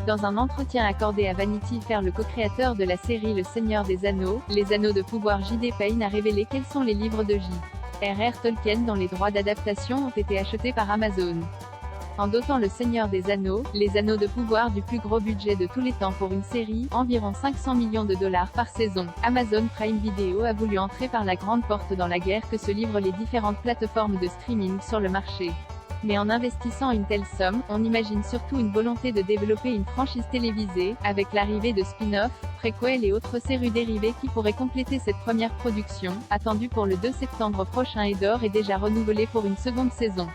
Dans un entretien accordé à Vanity Fair, le co-créateur de la série Le Seigneur des Anneaux, Les Anneaux de Pouvoir, J.D. Payne a révélé quels sont les livres de J.R.R. Tolkien dont les droits d'adaptation ont été achetés par Amazon. En dotant Le Seigneur des Anneaux, Les Anneaux de Pouvoir du plus gros budget de tous les temps pour une série, environ 500 millions de dollars par saison, Amazon Prime Video a voulu entrer par la grande porte dans la guerre que se livrent les différentes plateformes de streaming sur le marché. Mais en investissant une telle somme, on imagine surtout une volonté de développer une franchise télévisée, avec l'arrivée de spin-off, préquels et autres séries dérivées qui pourraient compléter cette première production, attendue pour le 2 septembre prochain et d'ores et déjà renouvelée pour une seconde saison.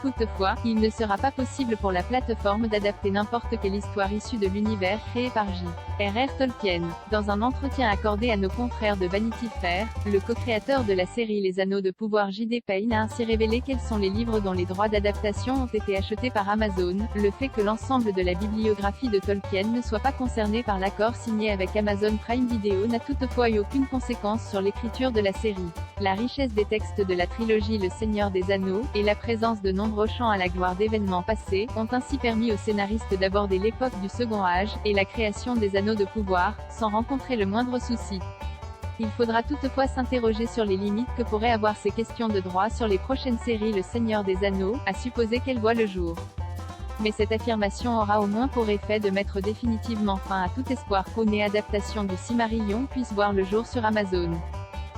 Toutefois, il ne sera pas possible pour la plateforme d'adapter n'importe quelle histoire issue de l'univers créé par J.R.R. Tolkien. Dans un entretien accordé à nos confrères de Vanity Fair, le co-créateur de la série Les Anneaux de Pouvoir, J.D. Payne, a ainsi révélé quels sont les livres dont les droits d'adaptation ont été achetés par Amazon. Le fait que l'ensemble de la bibliographie de Tolkien ne soit pas concerné par l'accord signé avec Amazon Prime Video n'a toutefois eu aucune conséquence sur l'écriture de la série. La richesse des textes de la trilogie Le Seigneur des Anneaux, et la présence de nombreux chants à la gloire d'événements passés, ont ainsi permis aux scénaristes d'aborder l'époque du Second Âge, et la création des Anneaux de Pouvoir, sans rencontrer le moindre souci. Il faudra toutefois s'interroger sur les limites que pourraient avoir ces questions de droit sur les prochaines séries Le Seigneur des Anneaux, à supposer qu'elles voient le jour. Mais cette affirmation aura au moins pour effet de mettre définitivement fin à tout espoir qu'une adaptation du Silmarillion puisse voir le jour sur Amazon.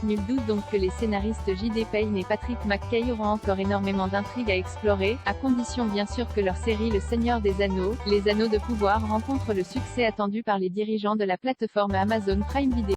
Nul doute donc que les scénaristes J.D. Payne et Patrick McKay auront encore énormément d'intrigues à explorer, à condition bien sûr que leur série Le Seigneur des Anneaux, Les Anneaux de Pouvoir rencontre le succès attendu par les dirigeants de la plateforme Amazon Prime Video.